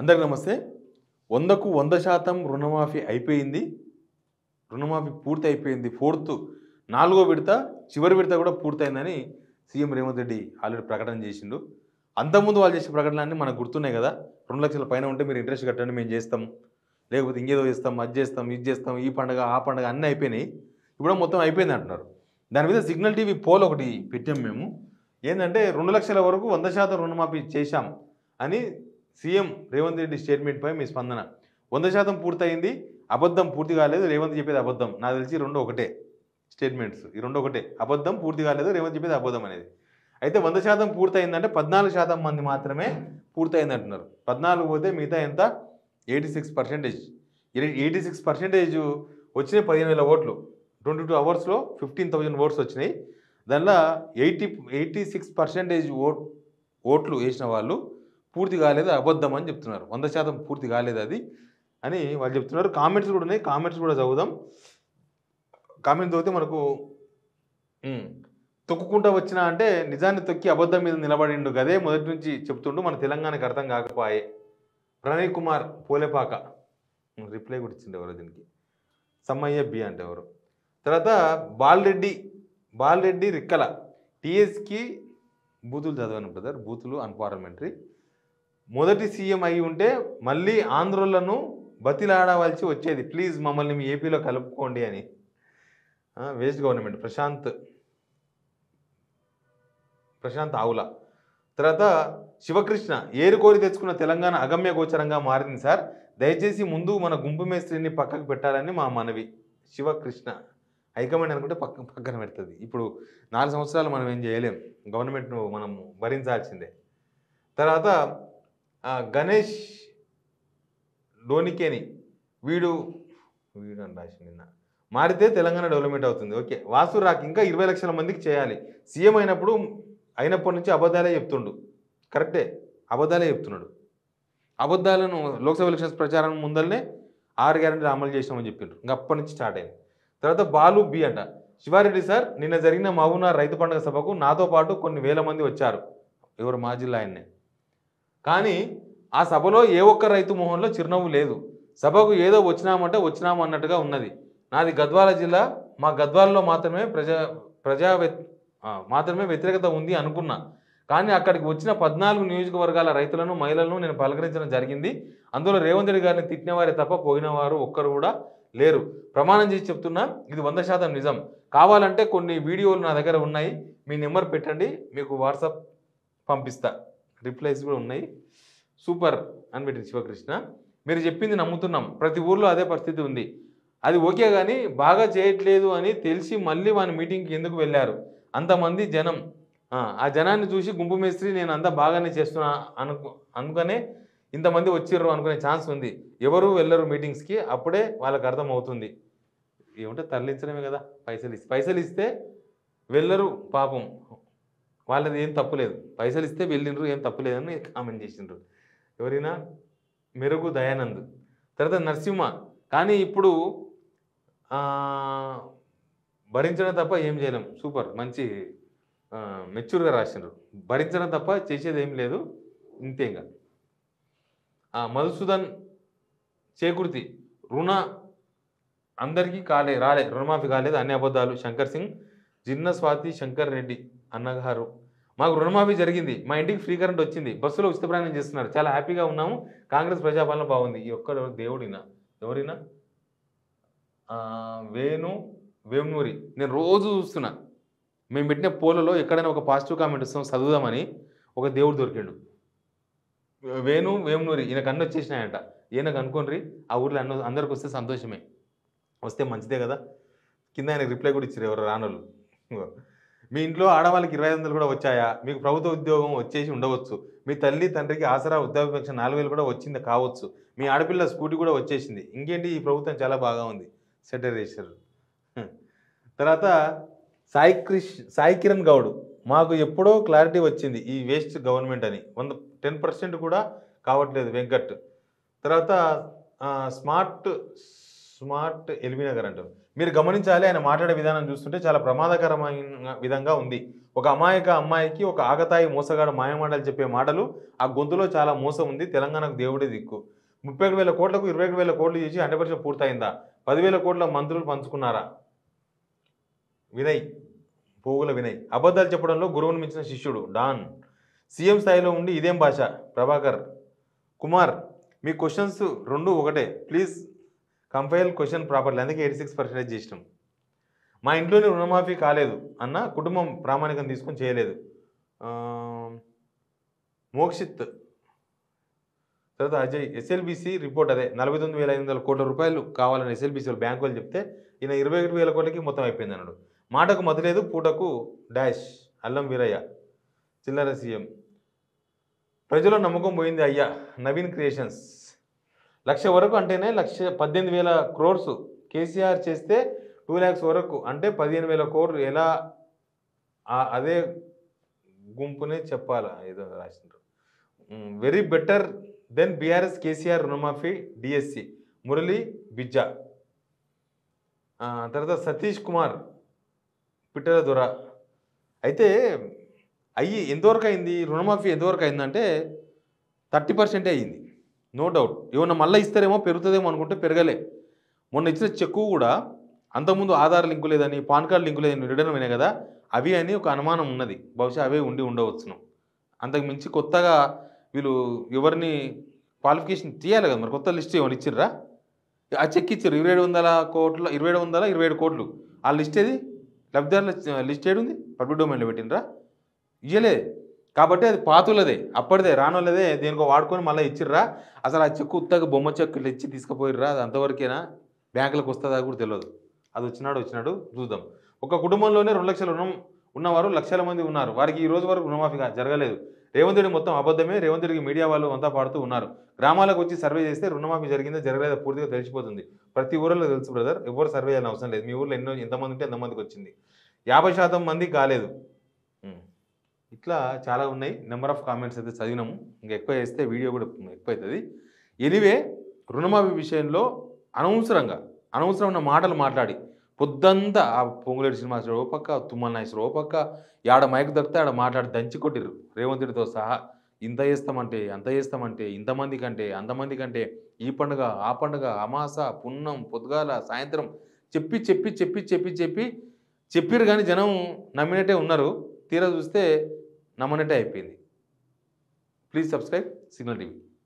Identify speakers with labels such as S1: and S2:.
S1: అందరికీ నమస్తే. 100కు 100% రుణమాఫీ అయిపోయింది. రుణమాఫీ పూర్తి అయిపోయింది. నాలుగో విడత చివరి విడత కూడా పూర్తయిందని సీఎం రేవంత్ రెడ్డి ఆల్రెడీ ప్రకటన చేసిండు. అంతకుముందు వాళ్ళు చేసే ప్రకటనలన్నీ మనకు గుర్తున్నాయి కదా. 2 లక్షల పైన ఉంటే మీరు ఇంట్రెస్ట్ కట్టండి, మేము చేస్తాం, లేకపోతే ఇంకేదో చేస్తాం, అది చేస్తాం, ఇది చేస్తాం, ఈ పండుగ ఆ పండుగ అన్నీ అయిపోయినాయి. ఇప్పుడు మొత్తం అయిపోయింది అంటున్నారు. దాని మీద సిగ్నల్ టీవీ పోల్ ఒకటి పెట్టాం మేము. ఏంటంటే 2 లక్షల వరకు 100% రుణమాఫీ చేశాం అని సీఎం రేవంత్ రెడ్డి స్టేట్మెంట్పై మీ స్పందన. 100% పూర్తయింది, అబద్ధం పూర్తి కాలేదు, రేవంత్ చెప్పేది అబద్ధం. నాకు తెలిసి రెండు ఒకటే స్టేట్మెంట్స్, ఈ రెండు ఒకటే. అబద్ధం పూర్తి కాలేదు, రేవంత్ చెప్పేది అబద్ధం అనేది. అయితే 100% పూర్తయిందంటే 14% మంది మాత్రమే పూర్తయింది అంటున్నారు. 14 పోతే మిగతా ఎంత? 86%. 86% వచ్చినాయి 15,000 ఓట్లు. 22 అవర్స్లో 15,000 ఓట్స్ వచ్చినాయి. దానిలో 86% ఓట్లు వేసిన వాళ్ళు పూర్తి కాలేదు, అబద్ధం అని చెప్తున్నారు. 100% పూర్తి కాలేదు అది అని వాళ్ళు చెప్తున్నారు. కామెంట్స్ కూడా ఉన్నాయి, కామెంట్స్ కూడా చదువుదాం. కామెంట్ చదివితే మనకు తొక్కుకుంటూ వచ్చినా అంటే నిజాన్ని తొక్కి అబద్ధం మీద నిలబడిండు, గదే మొదటి నుంచి చెప్తుండు, మన తెలంగాణకి అర్థం కాకపోయే. ప్రణయ్ కుమార్ పోలేపాక రిప్లై కూడా ఇచ్చిండు ఎవరో దీనికి. సమ్మయ్య బి అంటే ఎవరు. తర్వాత బాలరెడ్డి రిక్కల టీఎస్కి బూతులు చదవను బ్రదర్, బూతులు అన్పార్లమెంటరీ. మొదటి సీఎం అయి ఉంటే మళ్ళీ ఆంధ్రులను బతిలాడవలసి వచ్చేది, ప్లీజ్ మమ్మల్ని మీ ఏపీలో కలుపుకోండి అని. Waste government. ప్రశాంత్ ఆవుల. తర్వాత శివకృష్ణ, ఏరుకోరి తెచ్చుకున్న తెలంగాణ అగమ్య గోచరంగా మారింది సార్, దయచేసి ముందు మన గుంపు మేస్త్రిని పక్కకు పెట్టాలని మా మనవి. శివకృష్ణ హైకమాండ్ అనుకుంటే పక్కన పెడుతుంది. ఇప్పుడు 4 సంవత్సరాలు మనం ఏం చేయలేం, గవర్నమెంట్ను మనం భరించాల్సిందే. తర్వాత గణేష్ డోనికేని, వీడు అని రాసి నిన్న, మారితే తెలంగాణ డెవలప్మెంట్ అవుతుంది. ఓకే. వాసు రాక్, ఇంకా 20 లక్షల మందికి చేయాలి. సీఎం అయినప్పటి నుంచి అబద్ధాలే చెప్తుండు. కరెక్టే, అబద్ధాలే చెప్తున్నాడు. అబద్ధాలను లోక్సభ ఎలక్షన్స్ ప్రచారం ముందరనే 6 గ్యారెంటీలు అమలు చేసినామని చెప్పిండ్రు. ఇంకా అప్పటి నుంచి స్టార్ట్ అయింది. తర్వాత బాలు బి అంట, శివారెడ్డి సార్, నిన్న జరిగిన మహబూబ్నగర్ రైతు పండుగ సభకు నాతో పాటు కొన్ని వేల మంది వచ్చారు. ఎవరు? మా జిల్లా ఆయన్నే. కానీ ఆ సభలో ఏ ఒక్క రైతు మొహంలో చిరునవ్వు లేదు. సభకు ఏదో వచ్చినాము అన్నట్టుగా ఉన్నది. నాది గద్వాల జిల్లా, మా గద్వాలలో మాత్రమే మాత్రమే వ్యతిరేకత ఉంది అనుకున్నా. కానీ అక్కడికి వచ్చిన 14 నియోజకవర్గాల రైతులను, మహిళలను నేను పలకరించడం జరిగింది. అందులో రేవంత్ రెడ్డి గారిని తిట్టిన వారే తప్ప పోయిన వారు ఒక్కరు కూడా లేరు. ప్రమాణం చేసి చెప్తున్నా, ఇది 100% నిజం. కావాలంటే కొన్ని వీడియోలు నా దగ్గర ఉన్నాయి, మీ నెంబర్ పెట్టండి, మీకు వాట్సాప్ పంపిస్తా. రిప్లైస్ కూడా ఉన్నాయి. సూపర్ అని పెట్టింది శివకృష్ణ. మీరు చెప్పింది నమ్ముతున్నాం, ప్రతి ఊర్లో అదే పరిస్థితి ఉంది. అది ఓకే, కానీ బాగా చేయట్లేదు అని తెలిసి మళ్ళీ వాని మీటింగ్కి ఎందుకు వెళ్ళారు? అంతమంది జనం, ఆ జనాన్ని చూసి గుంపు మేస్త్రి నేను అంతా బాగానే చేస్తున్నా అనుకునే ఇంతమంది వచ్చిర్రు అనుకునే ఛాన్స్ ఉంది. ఎవరు వెళ్ళరు మీటింగ్స్కి, అప్పుడే వాళ్ళకి అర్థం అవుతుంది. ఏమంటే తరలించడమే కదా, పైసలు ఇస్తే వెళ్ళరు పాపం, వాళ్ళది ఏం తప్పులేదు. పైసలు ఇస్తే వెళ్ళిండ్రు, ఏం తప్పులేదని కామెంట్ చేసిండ్రు. ఎవరైనా మెరుగు దయానంద్. తర్వాత నరసింహ, కానీ ఇప్పుడు భరించడం తప్ప ఏం చేయలేం. సూపర్, మంచి మెచ్యూర్గా రాసిండ్రు. భరించడం తప్ప చేసేది ఏం లేదు, ఇంతేగా. మధుసూదన్ చేకూర్తి, అందరికీ రాలే, రుణమాఫీ కాలేదు, అన్ని అబద్ధాలు. శంకర్ సింగ్. జిన్న స్వాతి శంకర్ రెడ్డి అన్నగారు, మాకు రుణమాఫీ జరిగింది, మా ఇంటికి ఫ్రీ కరెంట్ వచ్చింది, బస్సులో ఉచిత ప్రయాణం చేస్తున్నారు, చాలా హ్యాపీగా ఉన్నాము, కాంగ్రెస్ ప్రజాపాలన బాగుంది. ఈ ఒక్క దేవుడినా ఎవరైనా వేమూరి, నేను రోజు చూస్తున్నా, మేము పెట్టిన పోలలో ఎక్కడైనా ఒక పాజిటివ్ కామెంట్ ఇస్తాం చదువుదామని, ఒక దేవుడు దొరికిండు. వేమూరి, ఈయనకు అన్నీ వచ్చేసినాయంట. ఈయనకు అనుకోండి, ఆ ఊర్లో అందరికి వస్తే సంతోషమే, వస్తే మంచిదే కదా. కింద ఆయనకు రిప్లై కూడా ఇచ్చారు ఎవరు రానోళ్ళు. మీ ఇంట్లో ఆడవాళ్ళకి 2500 కూడా వచ్చాయా? మీకు ప్రభుత్వ ఉద్యోగం వచ్చేసి ఉండవచ్చు, మీ తల్లి తండ్రికి ఆసరా వృద్ధాప్య పెన్షన్ 4000 కూడా వచ్చింది కావచ్చు, మీ ఆడపిల్ల స్కూటీ కూడా వచ్చేసింది, ఇంకేంటి ఈ ప్రభుత్వం చాలా బాగా ఉంది, సెటర్ చేశారు. తర్వాత సాయి కిరణ్ గౌడ్, మాకు ఎప్పుడో క్లారిటీ వచ్చింది ఈ వేస్ట్ గవర్నమెంట్ అని, 10% కూడా కావట్లేదు వెంకట్. తర్వాత స్మార్ట్ ఎల్బీ నగర్ అంటారు, మీరు గమనించాలి, ఆయన మాట్లాడే విధానం చూస్తుంటే చాలా ప్రమాదకరమైన విధంగా ఉంది. ఒక అమాయక అమ్మాయికి ఒక ఆగతాయి మోసగాడు మాయమాటలు చెప్పే మాటలు, ఆ గొంతులో చాలా మోసం ఉంది. తెలంగాణకు దేవుడే దిక్కు. 31,000 కోట్లకు 21,000 కోట్లు చేసి 100% పూర్తయిందా? 10,000 కోట్ల మంత్రులు పంచుకున్నారా? వినయ్, పోగుల వినయ్. అబద్ధాలు చెప్పడంలో గురువును మించిన శిష్యుడు డాన్. సీఎం స్థాయిలో ఉండి ఇదేం భాష? ప్రభాకర్. కుమార్, మీ క్వశ్చన్స్ రెండు ఒకటే, ప్లీజ్ కంపైల్ క్వశ్చన్ ప్రాపర్లీ, అందుకే 86% చేసినాం. మా ఇంట్లోనే రుణమాఫీ కాలేదు అన్న, కుటుంబం ప్రామాణికం తీసుకొని చేయలేదు. మోక్షిత్. తర్వాత అజయ్, ఎస్ఎల్బీసీ రిపోర్ట్ అదే 49,500 కోట్ల రూపాయలు కావాలని ఎస్ఎల్బీసీ బ్యాంకు వాళ్ళు చెప్తే ఈయన 21,000 కోట్లకి మొత్తం అయిపోయింది అన్నాడు. మాటకు మతలేదు, పూటకు డాష్. అల్లం వీరయ్య. చిల్లర సీఎం. ప్రజల నమ్మకం పోయింది అయ్యా. నవీన్ క్రియేషన్స్. 1,00,000 వరకు అంటేనే 18,000 crores కేసీఆర్ చేస్తే 2 lakhs వరకు అంటే 15,000 కోట్లు. ఎలా అదే గుంపునే చెప్పాలా ఏదో రాసిండ్రు. Very better than BRS KCR రుణమాఫీ డిఎస్సి. మురళి బిజ్జా. తర్వాత సతీష్ కుమార్ పిట్టల దొర. అయితే ఎంతవరకు అయింది రుణమాఫీ? ఎంతవరకు అయిందంటే 30% అయ్యింది, నో డౌట్. ఏమన్నా మళ్ళీ ఇస్తారేమో, పెరుగుతుందేమో అనుకుంటే పెరగలే. మొన్న ఇచ్చిన చెక్కు కూడా అంతకుముందు ఆధార్ లింకు లేదని, పాన్ కార్డు లింకు లేదని రిటర్న్ అయినాయి కదా, అవి అని ఒక అనుమానం ఉన్నది. బహుశా అవే ఉండవచ్చును. అంతకు మించి కొత్తగా వీళ్ళు ఎవరిని క్వాలిఫికేషన్ తీయాలి కదా, మరి కొత్త లిస్ట్ ఏమైనా ఇచ్చిర్రా? ఆ చెక్ ఇచ్చారు 27 కోట్లు. ఆ లిస్ట్ ఏది? లబ్ధిదారుల లిస్ట్ ఏడు ఉంది? పబ్లిక్ డొమైన్లో పెట్టినరా? ఇయ్యలే. కాబట్టి అది పాతులదే, అప్పటిదే, రానోళ్ళదే, దేనికో వాడుకొని మళ్ళీ ఇచ్చిర్రా? అసలు ఆ చెక్కు ఉత్తగా బొమ్మ చెక్కులు ఇచ్చి తీసుకుపోయిర్రా? అది అంతవరకేనా? బ్యాంకులకు వస్తుందా కూడా తెలియదు. అది వచ్చినాడు చూద్దాం. ఒక కుటుంబంలోనే 2 లక్షల రుణం ఉన్నవారు లక్షల మంది ఉన్నారు. వారికి ఈ రోజు వరకు రుణమాఫీగా జరగలేదు. రేవంత్ రెడ్డి మొత్తం అబద్ధమే. రేవంత్ రెడ్డికి మీడియా వాళ్ళు అంతా పాడుతూ ఉన్నారు. గ్రామాలకు వచ్చి సర్వే చేస్తే రుణమాఫీ జరిగిందో జరగలేదో పూర్తిగా తెలిసిపోతుంది. ప్రతి ఊరిలో తెలుసు బ్రదర్, ఎవరు సర్వే చేయాలని అవసరం లేదు. మీ ఊర్లో ఎంతమంది ఉంటే ఎంతమందికి వచ్చింది. 50% మంది కాలేదు. ఇట్లా చాలా ఉన్నాయి. నెంబర్ ఆఫ్ కామెంట్స్ అయితే చదివినాము. ఇంకా ఎక్కువ చేస్తే వీడియో కూడా ఎక్కువ అవుతుంది. ఎనివే, రుణమాఫీ విషయంలో అనవసరమైన మాటలు మాట్లాడి పొద్దంతా ఆ పొంగులేటి శ్రీనివాసరావు ఓ పక్క, తుమ్మల నాగేశ్వరరావు ఓ పక్క, ఆడ మైకు దొరికితే ఆడ మాట్లాడి దంచి కొట్టిర్రు రేవంత్ రెడ్డితో సహా. ఇంత చేస్తామంటే అంత చేస్తామంటే, ఇంతమంది కంటే అంతమంది కంటే, ఈ పండుగ ఆ పండుగ, అమాస పున్నం పొద్దుగాల సాయంత్రం చెప్పిర్రు కానీ జనం నమ్మినట్టే ఉన్నారు. తీరా చూస్తే నమ్మనట్టే అయిపోయింది. Please subscribe signal TV.